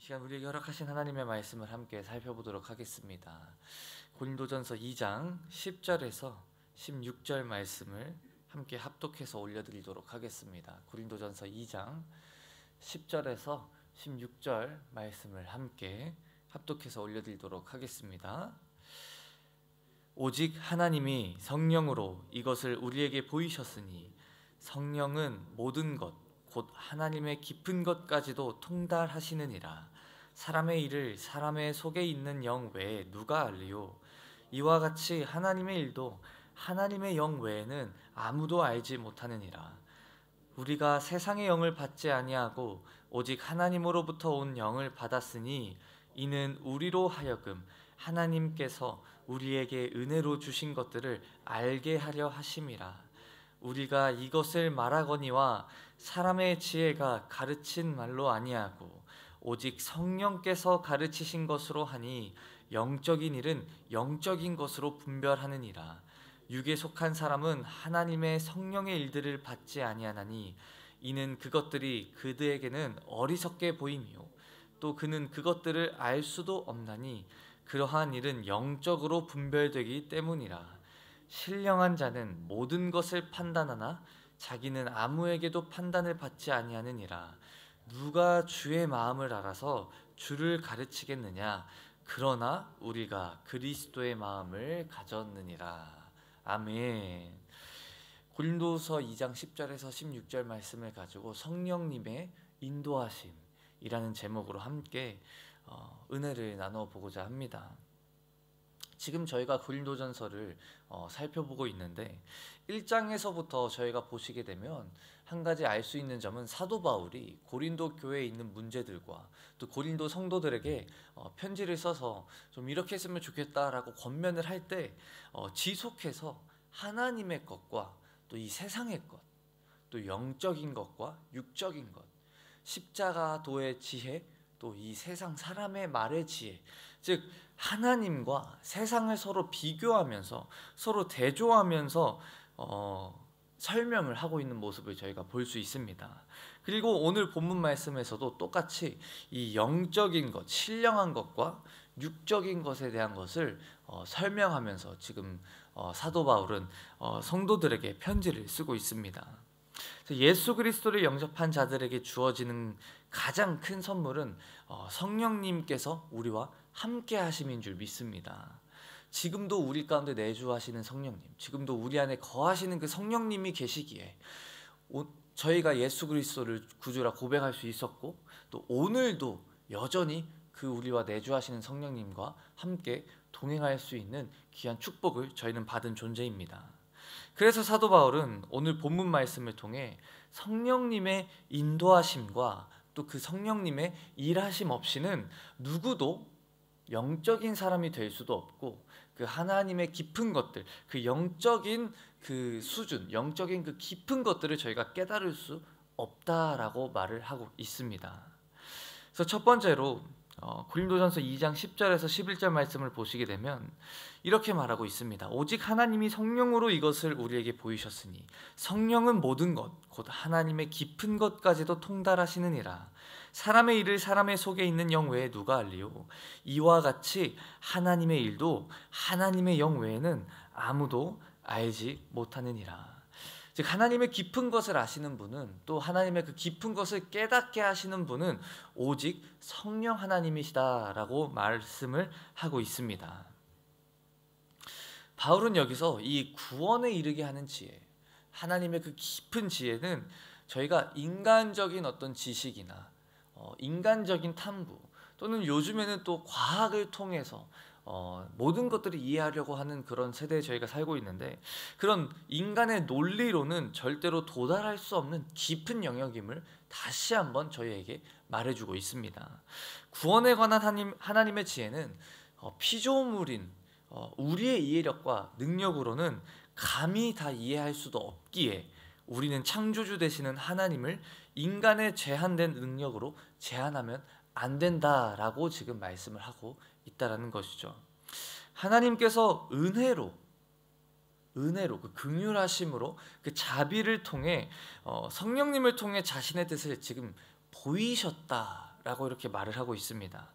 시간 우리에게 허락하신 하나님의 말씀을 함께 살펴보도록 하겠습니다. 고린도전서 2장 10절에서 16절 말씀을 함께 합독해서 올려드리도록 하겠습니다. 고린도전서 2장 10절에서 16절 말씀을 함께 합독해서 올려드리도록 하겠습니다. 오직 하나님이 성령으로 이것을 우리에게 보이셨으니 성령은 모든 것 곧 하나님의 깊은 것까지도 통달하시느니라. 사람의 일을 사람의 속에 있는 영 외에 누가 알리요? 이와 같이 하나님의 일도 하나님의 영 외에는 아무도 알지 못하느니라. 우리가 세상의 영을 받지 아니하고 오직 하나님으로부터 온 영을 받았으니 이는 우리로 하여금 하나님께서 우리에게 은혜로 주신 것들을 알게 하려 하심이라. 우리가 이것을 말하거니와 사람의 지혜가 가르친 말로 아니하고 오직 성령께서 가르치신 것으로 하니 영적인 일은 영적인 것으로 분별하느니라. 육에 속한 사람은 하나님의 성령의 일들을 받지 아니하나니 이는 그것들이 그들에게는 어리석게 보이며 또 그는 그것들을 알 수도 없나니 그러한 일은 영적으로 분별되기 때문이라. 신령한 자는 모든 것을 판단하나 자기는 아무에게도 판단을 받지 아니하느니라. 누가 주의 마음을 알아서 주를 가르치겠느냐? 그러나 우리가 그리스도의 마음을 가졌느니라. 아멘. 고린도서 2장 10절에서 16절 말씀을 가지고 성령님의 인도하심이라는 제목으로 함께 은혜를 나눠보고자 합니다. 지금 저희가 고린도전서를 살펴보고 있는데 1장에서부터 저희가 보시게 되면 한 가지 알 수 있는 점은 사도 바울이 고린도 교회에 있는 문제들과 또 고린도 성도들에게 편지를 써서 좀 이렇게 했으면 좋겠다라고 권면을 할 때 지속해서 하나님의 것과 또 이 세상의 것, 또 영적인 것과 육적인 것, 십자가도의 지혜, 또 이 세상 사람의 말의 지혜, 즉 하나님과 세상을 서로 비교하면서 서로 대조하면서 설명을 하고 있는 모습을 저희가 볼 수 있습니다. 그리고 오늘 본문 말씀에서도 똑같이 이 영적인 것, 신령한 것과 육적인 것에 대한 것을 설명하면서 지금 사도 바울은 성도들에게 편지를 쓰고 있습니다. 예수 그리스도를 영접한 자들에게 주어지는 가장 큰 선물은 성령님께서 우리와 함께 하심인 줄 믿습니다. 지금도 우리 가운데 내주하시는 성령님, 지금도 우리 안에 거하시는 그 성령님이 계시기에 저희가 예수 그리스도를 구주라 고백할 수 있었고 또 오늘도 여전히 그 우리와 내주하시는 성령님과 함께 동행할 수 있는 귀한 축복을 저희는 받은 존재입니다. 그래서 사도 바울은 오늘 본문 말씀을 통해 성령님의 인도하심과 또 그 성령님의 일하심 없이는 누구도 영적인 사람이 될 수도 없고 그 하나님의 깊은 것들, 그 영적인 그 수준, 영적인 그 깊은 것들을 저희가 깨달을 수 없다라고 말을 하고 있습니다. 그래서 첫 번째로 고린도전서 2장 10절에서 11절 말씀을 보시게 되면 이렇게 말하고 있습니다. 오직 하나님이 성령으로 이것을 우리에게 보이셨으니 성령은 모든 것 곧 하나님의 깊은 것까지도 통달하시느니라. 사람의 일을 사람의 속에 있는 영 외에 누가 알리요? 이와 같이 하나님의 일도 하나님의 영 외에는 아무도 알지 못하느니라. 즉 하나님의 깊은 것을 아시는 분은 또 하나님의 그 깊은 것을 깨닫게 하시는 분은 오직 성령 하나님이시다라고 말씀을 하고 있습니다. 바울은 여기서 이 구원에 이르게 하는 지혜, 하나님의 그 깊은 지혜는 저희가 인간적인 어떤 지식이나 인간적인 탐구 또는 요즘에는 또 과학을 통해서 모든 것들을 이해하려고 하는 그런 세대에 저희가 살고 있는데 그런 인간의 논리로는 절대로 도달할 수 없는 깊은 영역임을 다시 한번 저희에게 말해주고 있습니다. 구원에 관한 하나님의 지혜는 피조물인 우리의 이해력과 능력으로는 감히 다 이해할 수도 없기에 우리는 창조주 되시는 하나님을 인간의 제한된 능력으로 제한하면 안 된다라고 지금 말씀을 하고 있다라는 것이죠. 하나님께서 은혜로 그 긍휼하심으로 그 자비를 통해 성령님을 통해 자신의 뜻을 지금 보이셨다 라고 이렇게 말을 하고 있습니다.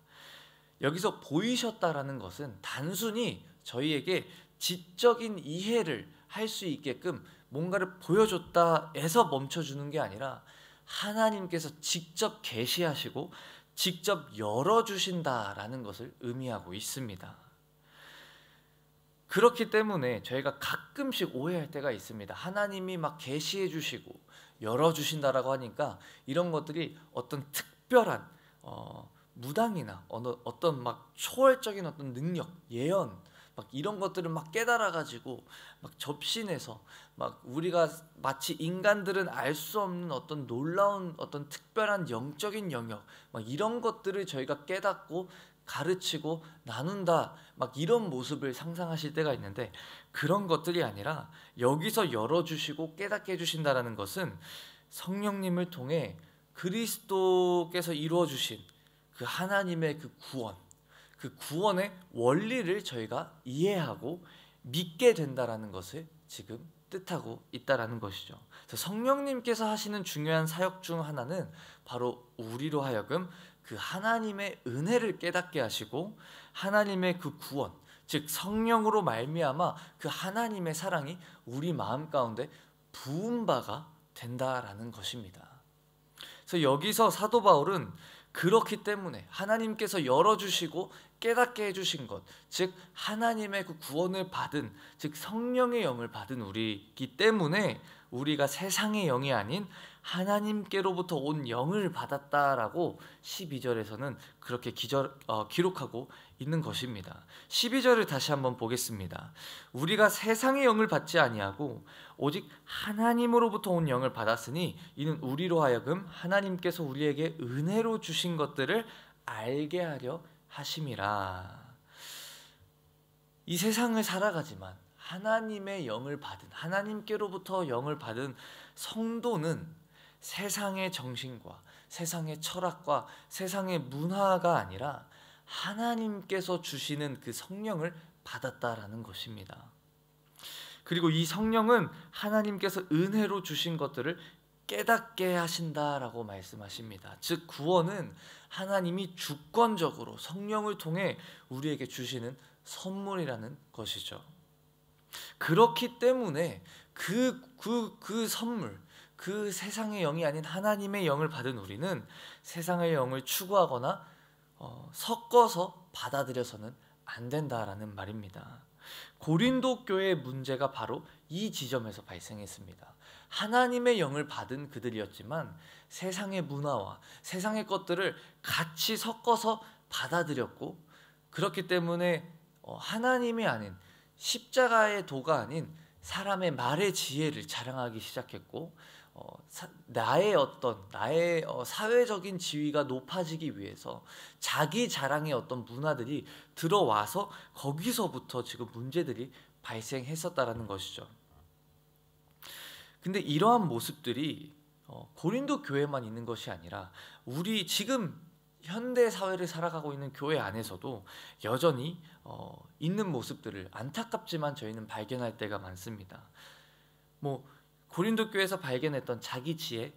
여기서 보이셨다라는 것은 단순히 저희에게 지적인 이해를 할 수 있게끔 뭔가를 보여줬다에서 멈춰주는 게 아니라 하나님께서 직접 계시하시고 직접 열어주신다라는 것을 의미하고 있습니다. 그렇기 때문에 저희가 가끔씩 오해할 때가 있습니다. 하나님이 막 계시해 주시고 열어주신다라고 하니까 이런 것들이 어떤 특별한 무당이나 어떤 막 초월적인 어떤 능력, 예언 막 이런 것들을 막 깨달아가지고 막 접신해서 막 우리가 마치 인간들은 알 수 없는 어떤 놀라운 어떤 특별한 영적인 영역 막 이런 것들을 저희가 깨닫고 가르치고 나눈다 막 이런 모습을 상상하실 때가 있는데, 그런 것들이 아니라 여기서 열어주시고 깨닫게 해주신다라는 것은 성령님을 통해 그리스도께서 이루어주신 그 하나님의 그 구원의 원리를 저희가 이해하고 믿게 된다라는 것을 지금 뜻하고 있다라는 것이죠. 그래서 성령님께서 하시는 중요한 사역 중 하나는 바로 우리로 하여금 그 하나님의 은혜를 깨닫게 하시고 하나님의 그 구원, 즉 성령으로 말미암아 그 하나님의 사랑이 우리 마음 가운데 부은 바가 된다라는 것입니다. 그래서 여기서 사도 바울은 그렇기 때문에 하나님께서 열어주시고 깨닫게 해주신 것, 즉 하나님의 그 구원을 받은, 즉 성령의 영을 받은 우리이기 때문에 우리가 세상의 영이 아닌 하나님께로부터 온 영을 받았다라고 12절에서는 그렇게 기록하고 있는 것입니다. 12절을 다시 한번 보겠습니다. 우리가 세상의 영을 받지 아니하고 오직 하나님으로부터 온 영을 받았으니 이는 우리로 하여금 하나님께서 우리에게 은혜로 주신 것들을 알게 하려 하심이라. 이 세상을 살아가지만 하나님의 영을 받은, 하나님께로부터 영을 받은 성도는 세상의 정신과 세상의 철학과 세상의 문화가 아니라 하나님께서 주시는 그 성령을 받았다라는 것입니다. 그리고 이 성령은 하나님께서 은혜로 주신 것들을 깨닫게 하신다라고 말씀하십니다. 즉 구원은 하나님이 주권적으로 성령을 통해 우리에게 주시는 선물이라는 것이죠. 그렇기 때문에 그 선물, 그 세상의 영이 아닌 하나님의 영을 받은 우리는 세상의 영을 추구하거나 섞어서 받아들여서는 안 된다라는 말입니다. 고린도 교회의 문제가 바로 이 지점에서 발생했습니다. 하나님의 영을 받은 그들이었지만 세상의 문화와 세상의 것들을 같이 섞어서 받아들였고, 그렇기 때문에 하나님이 아닌 십자가의 도가 아닌 사람의 말의 지혜를 자랑하기 시작했고, 나의 사회적인 지위가 높아지기 위해서 자기 자랑의 어떤 문화들이 들어와서 거기서부터 지금 문제들이 발생했었다라는 것이죠. 근데 이러한 모습들이 고린도 교회만 있는 것이 아니라 우리 지금 현대 사회를 살아가고 있는 교회 안에서도 여전히 있는 모습들을 안타깝지만 저희는 발견할 때가 많습니다. 고린도 교회에서 발견했던 자기 지혜,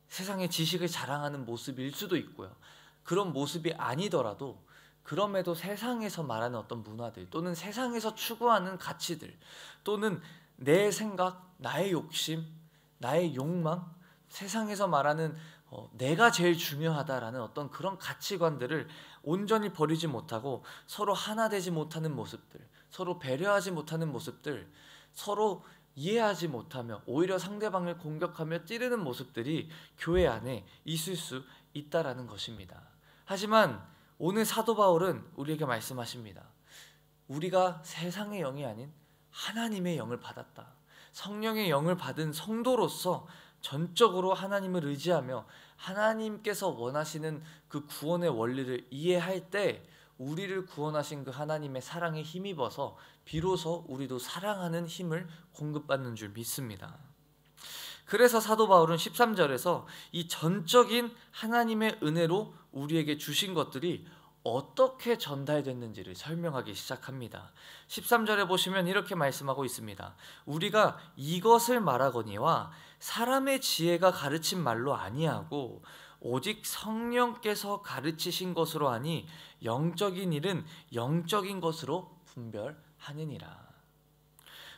세상의 지식을 자랑하는 모습일 수도 있고요. 그런 모습이 아니더라도 그럼에도 세상에서 말하는 어떤 문화들 또는 세상에서 추구하는 가치들 또는 내 생각, 나의 욕심, 나의 욕망, 세상에서 말하는 내가 제일 중요하다라는 어떤 그런 가치관들을 온전히 버리지 못하고 서로 하나 되지 못하는 모습들, 서로 배려하지 못하는 모습들, 서로 이해하지 못하며 오히려 상대방을 공격하며 찌르는 모습들이 교회 안에 있을 수 있다라는 것입니다. 하지만 오늘 사도 바울은 우리에게 말씀하십니다. 우리가 세상의 영이 아닌 하나님의 영을 받았다. 성령의 영을 받은 성도로서 전적으로 하나님을 의지하며 하나님께서 원하시는 그 구원의 원리를 이해할 때 우리를 구원하신 그 하나님의 사랑에 힘입어서 비로소 우리도 사랑하는 힘을 공급받는 줄 믿습니다. 그래서 사도 바울은 13절에서 이 전적인 하나님의 은혜로 우리에게 주신 것들이 어떻게 전달됐는지를 설명하기 시작합니다. 13절에 보시면 이렇게 말씀하고 있습니다. 우리가 이것을 말하거니와 사람의 지혜가 가르친 말로 아니하고 오직 성령께서 가르치신 것으로 하니 영적인 일은 영적인 것으로 분별하느니라.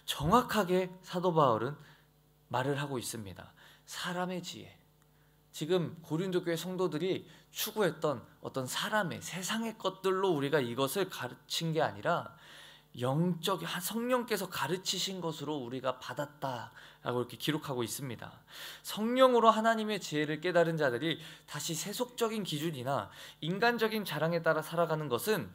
정확하게 사도 바울은 말을 하고 있습니다. 사람의 지혜, 지금 고린도 교회 성도들이 추구했던 어떤 사람의 세상의 것들로 우리가 이것을 가르친 게 아니라 영적 성령께서 가르치신 것으로 우리가 받았다라고 이렇게 기록하고 있습니다. 성령으로 하나님의 지혜를 깨달은 자들이 다시 세속적인 기준이나 인간적인 자랑에 따라 살아가는 것은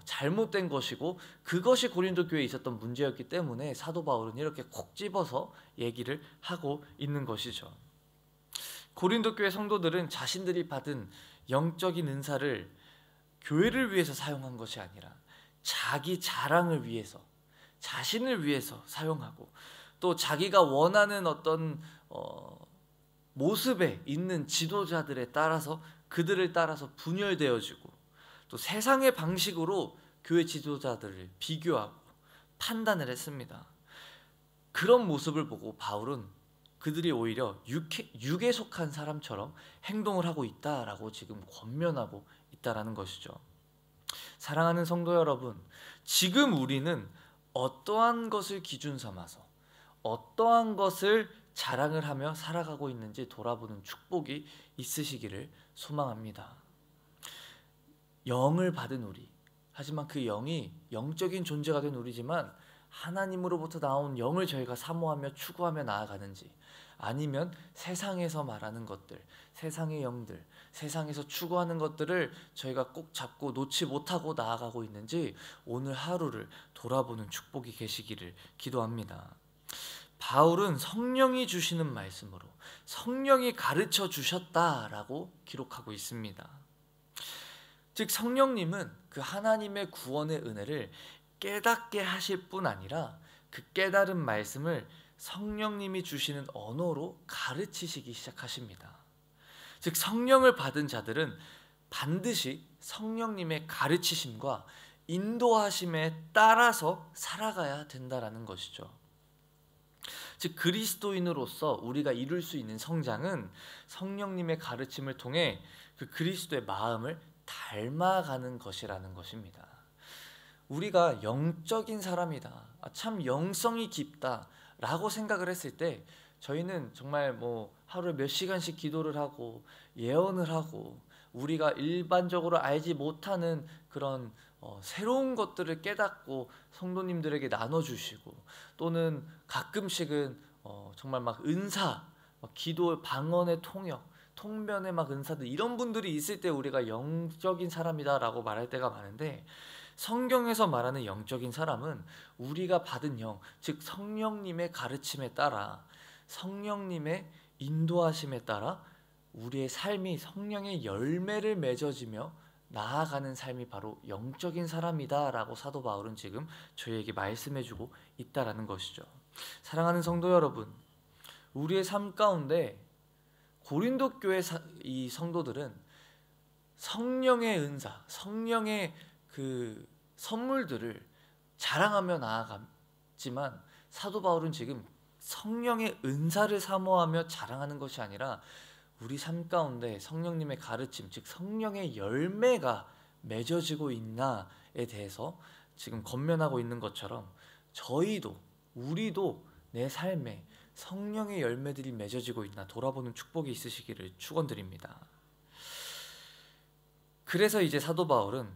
잘못된 것이고, 그것이 고린도 교회에 있었던 문제였기 때문에 사도 바울은 이렇게 콕 집어서 얘기를 하고 있는 것이죠. 고린도 교회 성도들은 자신들이 받은 영적인 은사를 교회를 위해서 사용한 것이 아니라 자기 자랑을 위해서, 자신을 위해서 사용하고, 또 자기가 원하는 어떤 모습에 있는 지도자들에 따라서 그들을 따라서 분열되어지고, 또 세상의 방식으로 교회 지도자들을 비교하고 판단을 했습니다. 그런 모습을 보고 바울은 그들이 오히려 육에 속한 사람처럼 행동을 하고 있다라고 지금 권면하고 있다라는 것이죠. 사랑하는 성도 여러분, 지금 우리는 어떠한 것을 기준 삼아서 어떠한 것을 자랑을 하며 살아가고 있는지 돌아보는 축복이 있으시기를 소망합니다. 영을 받은 우리, 하지만 그 영이 영적인 존재가 된 우리지만 하나님으로부터 나온 영을 저희가 사모하며 추구하며 나아가는지, 아니면 세상에서 말하는 것들, 세상의 영들, 세상에서 추구하는 것들을 저희가 꼭 잡고 놓지 못하고 나아가고 있는지 오늘 하루를 돌아보는 축복이 계시기를 기도합니다. 바울은 성령이 주시는 말씀으로 성령이 가르쳐 주셨다라고 기록하고 있습니다. 즉 성령님은 그 하나님의 구원의 은혜를 깨닫게 하실 뿐 아니라 그 깨달은 말씀을 성령님이 주시는 언어로 가르치시기 시작하십니다. 즉 성령을 받은 자들은 반드시 성령님의 가르치심과 인도하심에 따라서 살아가야 된다라는 것이죠. 즉 그리스도인으로서 우리가 이룰 수 있는 성장은 성령님의 가르침을 통해 그 그리스도의 마음을 닮아가는 것이라는 것입니다. 우리가 영적인 사람이다, 참 영성이 깊다 라고 생각을 했을 때 저희는 정말 하루에 몇 시간씩 기도를 하고 예언을 하고 우리가 일반적으로 알지 못하는 그런 새로운 것들을 깨닫고 성도님들에게 나눠주시고, 또는 가끔씩은 정말 막 은사, 기도, 방언의 통역, 통변의 막 은사들, 이런 분들이 있을 때 우리가 영적인 사람이다 라고 말할 때가 많은데, 성경에서 말하는 영적인 사람은 우리가 받은 영, 즉 성령님의 가르침에 따라, 성령님의 인도하심에 따라 우리의 삶이 성령의 열매를 맺어지며 나아가는 삶이 바로 영적인 사람이다 라고 사도 바울은 지금 저희에게 말씀해주고 있다라는 것이죠. 사랑하는 성도 여러분, 우리의 삶 가운데 고린도 교회 이 성도들은 성령의 은사, 성령의 그 선물들을 자랑하며 나아갔지만, 사도 바울은 지금 성령의 은사를 사모하며 자랑하는 것이 아니라 우리 삶 가운데 성령님의 가르침, 즉 성령의 열매가 맺어지고 있나에 대해서 지금 권면하고 있는 것처럼 우리도 내 삶에 성령의 열매들이 맺어지고 있나 돌아보는 축복이 있으시기를 축원드립니다. 그래서 이제 사도 바울은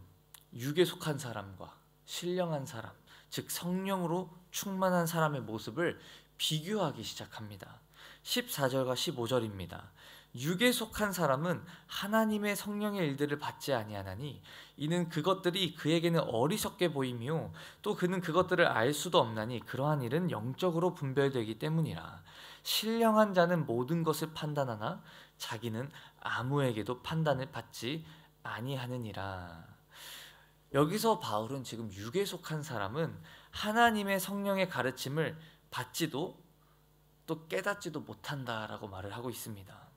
육에 속한 사람과 신령한 사람, 즉 성령으로 충만한 사람의 모습을 비교하기 시작합니다. 14절과 15절입니다. 육에 속한 사람은 하나님의 성령의 일들을 받지 아니하나니 이는 그것들이 그에게는 어리석게 보이며 또 그는 그것들을 알 수도 없나니 그러한 일은 영적으로 분별되기 때문이라. 신령한 자는 모든 것을 판단하나 자기는 아무에게도 판단을 받지 아니하느니라. 여기서 바울은 지금 육에 속한 사람은 하나님의 성령의 가르침을 받지도 또 깨닫지도 못한다라고 말을 하고 있습니다.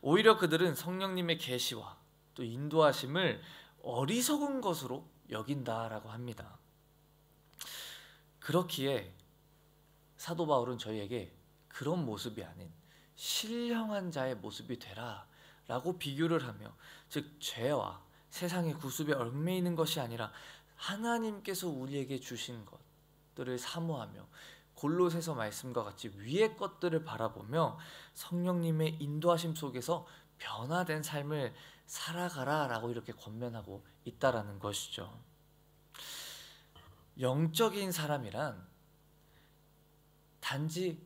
오히려 그들은 성령님의 계시와 또 인도하심을 어리석은 것으로 여긴다라고 합니다. 그렇기에 사도 바울은 저희에게 그런 모습이 아닌 신령한 자의 모습이 되라 라고 비교를 하며, 즉 죄와 세상의 구습에 얽매이는 것이 아니라 하나님께서 우리에게 주신 것들을 사모하며 골로새서 말씀과 같이 위의 것들을 바라보며 성령님의 인도하심 속에서 변화된 삶을 살아가라 라고 이렇게 권면하고 있다라는 것이죠. 영적인 사람이란 단지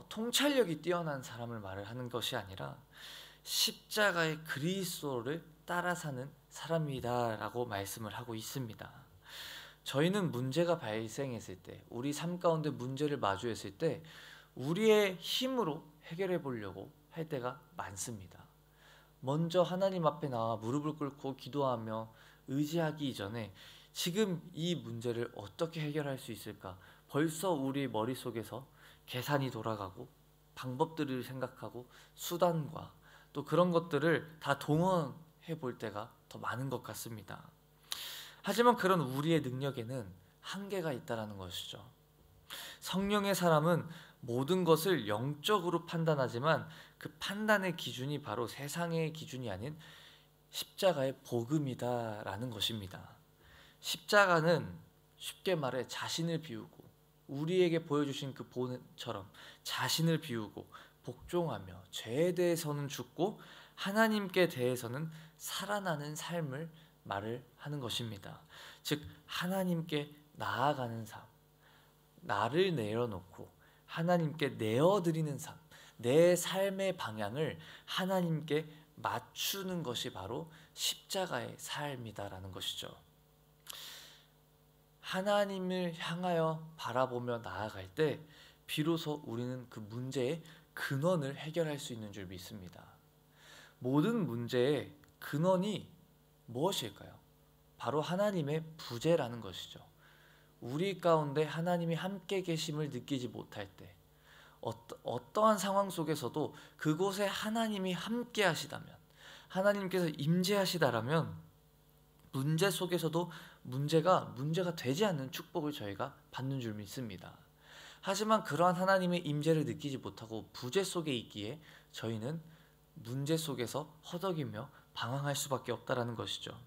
통찰력이 뛰어난 사람을 말을 하는 것이 아니라 십자가의 그리스도를 따라 사는 사람이다라고 말씀을 하고 있습니다. 저희는 문제가 발생했을 때, 우리 삶 가운데 문제를 마주했을 때 우리의 힘으로 해결해 보려고 할 때가 많습니다. 먼저 하나님 앞에 나와 무릎을 꿇고 기도하며 의지하기 이전에 지금 이 문제를 어떻게 해결할 수 있을까, 벌써 우리 머릿속에서 계산이 돌아가고 방법들을 생각하고 수단과 또 그런 것들을 다 동원해 볼 때가 더 많은 것 같습니다. 하지만 그런 우리의 능력에는 한계가 있다는 것이죠. 성령의 사람은 모든 것을 영적으로 판단하지만 그 판단의 기준이 바로 세상의 기준이 아닌 십자가의 복음이다라는 것입니다. 십자가는 쉽게 말해 자신을 비우고, 우리에게 보여주신 그 본처럼 자신을 비우고 복종하며 죄에 대해서는 죽고 하나님께 대해서는 살아나는 삶을 말을 하는 것입니다. 즉 하나님께 나아가는 삶, 나를 내려놓고 하나님께 내어드리는 삶, 내 삶의 방향을 하나님께 맞추는 것이 바로 십자가의 삶이다라는 것이죠. 하나님을 향하여 바라보며 나아갈 때 비로소 우리는 그 문제의 근원을 해결할 수 있는 줄 믿습니다. 모든 문제의 근원이 무엇일까요? 바로 하나님의 부재라는 것이죠. 우리 가운데 하나님이 함께 계심을 느끼지 못할 때, 어떠한 상황 속에서도 그곳에 하나님이 함께 하시다면, 하나님께서 임재하시다라면 문제 속에서도 문제가 되지 않는 축복을 저희가 받는 줄 믿습니다. 하지만 그러한 하나님의 임재를 느끼지 못하고 부재 속에 있기에 저희는 문제 속에서 허덕이며 방황할 수밖에 없다라는 것이죠.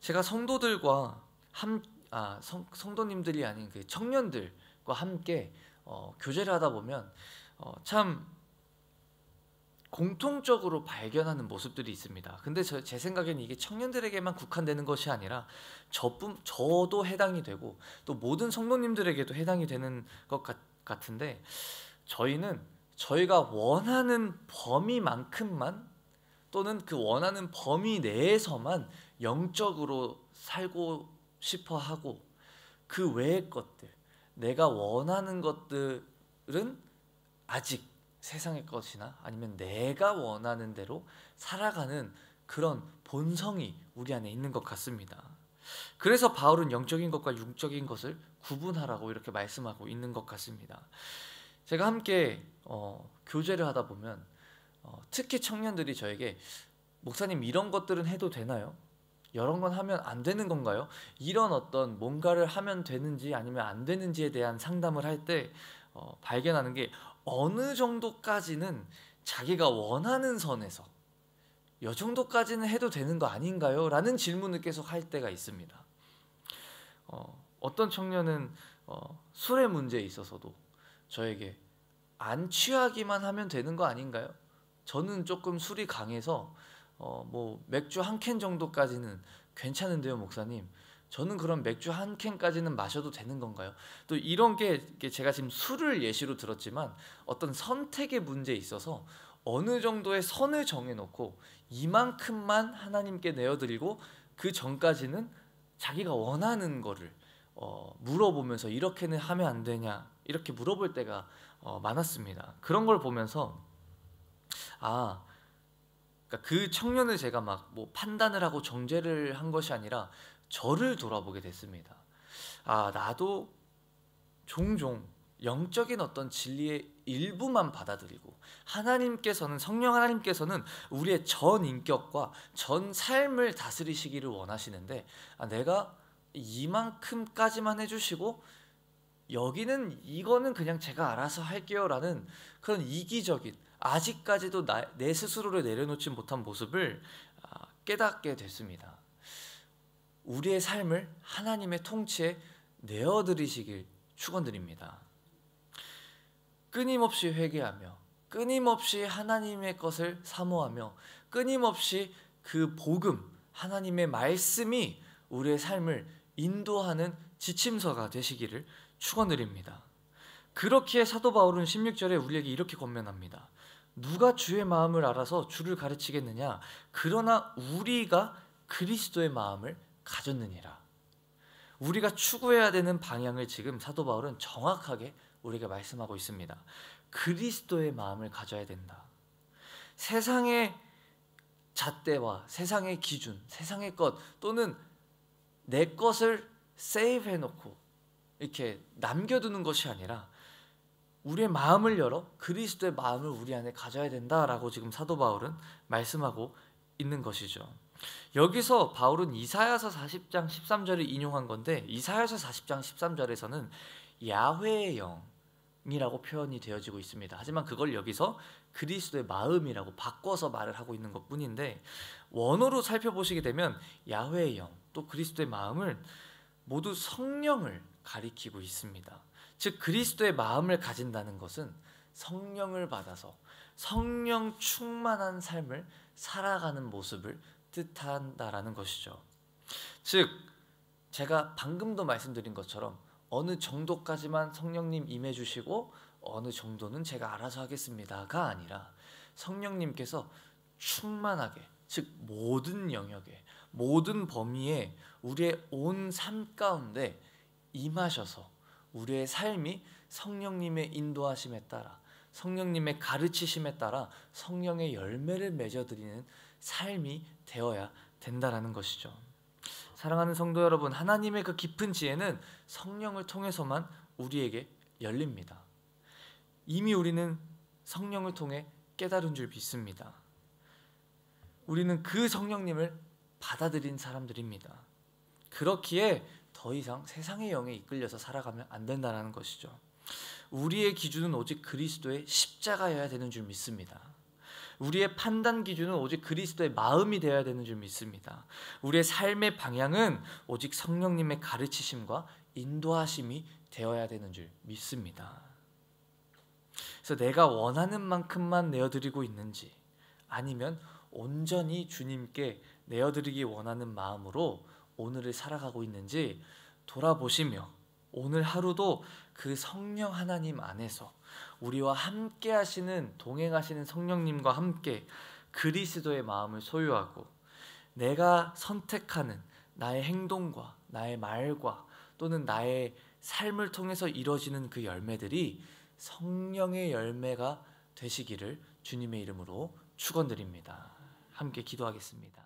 제가 성도들과 성도님들이 아닌 그 청년들과 함께 교제를 하다 보면 참 공통적으로 발견하는 모습들이 있습니다. 근데 제 생각에는 이게 청년들에게만 국한되는 것이 아니라 저도 해당이 되고 또 모든 성도님들에게도 해당이 되는 것 같은데, 저희가 원하는 범위만큼만 또는 그 원하는 범위 내에서만 영적으로 살고 싶어 하고, 그 외의 것들, 내가 원하는 것들은 아직 세상의 것이나 아니면 내가 원하는 대로 살아가는 그런 본성이 우리 안에 있는 것 같습니다. 그래서 바울은 영적인 것과 육적인 것을 구분하라고 이렇게 말씀하고 있는 것 같습니다. 제가 함께 교제를 하다 보면 특히 청년들이 저에게, 목사님 이런 것들은 해도 되나요? 이런 건 하면 안 되는 건가요? 이런 어떤 뭔가를 하면 되는지 아니면 안 되는지에 대한 상담을 할 때 발견하는 게, 어느 정도까지는 자기가 원하는 선에서 이 정도까지는 해도 되는 거 아닌가요? 라는 질문을 계속 할 때가 있습니다. 어떤 청년은 술의 문제에 있어서도 저에게 안 취하기만 하면 되는 거 아닌가요? 저는 조금 술이 강해서 뭐 맥주 한 캔 정도까지는 괜찮은데요, 목사님. 저는 그럼 맥주 한 캔까지는 마셔도 되는 건가요? 또 이런 게 제가 지금 술을 예시로 들었지만 어떤 선택의 문제에 있어서 어느 정도의 선을 정해놓고 이만큼만 하나님께 내어드리고 그 전까지는 자기가 원하는 거를 물어보면서 이렇게는 하면 안 되냐 이렇게 물어볼 때가 많았습니다. 그런 걸 보면서 그러니까 그 청년을 제가 막 뭐 판단을 하고 정죄를 한 것이 아니라 저를 돌아보게 됐습니다. 나도 종종 영적인 어떤 진리의 일부만 받아들이고 성령 하나님께서는 우리의 전 인격과 전 삶을 다스리시기를 원하시는데, 내가 이만큼까지만 해주시고 이거는 그냥 제가 알아서 할게요 라는 그런 이기적인, 아직까지도 내 스스로를 내려놓지 못한 모습을 깨닫게 됐습니다. 우리의 삶을 하나님의 통치에 내어드리시길 축원드립니다. 끊임없이 회개하며 끊임없이 하나님의 것을 사모하며 끊임없이 그 복음, 하나님의 말씀이 우리의 삶을 인도하는 지침서가 되시기를 축원드립니다. 그렇기에 사도 바울은 16절에 우리에게 이렇게 권면합니다. 누가 주의 마음을 알아서 주를 가르치겠느냐? 그러나 우리가 그리스도의 마음을 가졌느니라. 우리가 추구해야 되는 방향을 지금 사도 바울은 정확하게 우리에게 말씀하고 있습니다. 그리스도의 마음을 가져야 된다. 세상의 잣대와 세상의 기준, 세상의 것 또는 내 것을 세이브 해놓고 이렇게 남겨두는 것이 아니라 우리의 마음을 열어 그리스도의 마음을 우리 안에 가져야 된다라고 지금 사도 바울은 말씀하고 있는 것이죠. 여기서 바울은 이사야서 40장 13절을 인용한 건데 이사야서 40장 13절에서는 야훼의 영이라고 표현이 되어지고 있습니다. 하지만 그걸 여기서 그리스도의 마음이라고 바꿔서 말을 하고 있는 것뿐인데 원어로 살펴보시게 되면 야훼의 영 또 그리스도의 마음을 모두 성령을 가리키고 있습니다. 즉 그리스도의 마음을 가진다는 것은 성령을 받아서 성령 충만한 삶을 살아가는 모습을 뜻한다라는 것이죠. 즉 제가 방금도 말씀드린 것처럼 어느 정도까지만 성령님 임해주시고 어느 정도는 제가 알아서 하겠습니다가 아니라 성령님께서 충만하게 즉 모든 영역에 모든 범위에 우리의 온 삶 가운데 임하셔서 우리의 삶이 성령님의 인도하심에 따라 성령님의 가르치심에 따라 성령의 열매를 맺어드리는 삶이 되어야 된다라는 것이죠. 사랑하는 성도 여러분, 하나님의 그 깊은 지혜는 성령을 통해서만 우리에게 열립니다. 이미 우리는 성령을 통해 깨달은 줄 믿습니다. 우리는 그 성령님을 받아들인 사람들입니다. 그렇기에 더 이상 세상의 영에 이끌려서 살아가면 안 된다는 것이죠. 우리의 기준은 오직 그리스도의 십자가여야 되는 줄 믿습니다. 우리의 판단 기준은 오직 그리스도의 마음이 되어야 되는 줄 믿습니다. 우리의 삶의 방향은 오직 성령님의 가르치심과 인도하심이 되어야 되는 줄 믿습니다. 그래서 내가 원하는 만큼만 내어드리고 있는지 아니면 온전히 주님께 내어드리기 원하는 마음으로 오늘을 살아가고 있는지 돌아보시며 오늘 하루도 그 성령 하나님 안에서 우리와 함께 하시는 동행하시는 성령님과 함께 그리스도의 마음을 소유하고 내가 선택하는 나의 행동과 나의 말과 또는 나의 삶을 통해서 이루어지는 그 열매들이 성령의 열매가 되시기를 주님의 이름으로 축원드립니다. 함께 기도하겠습니다.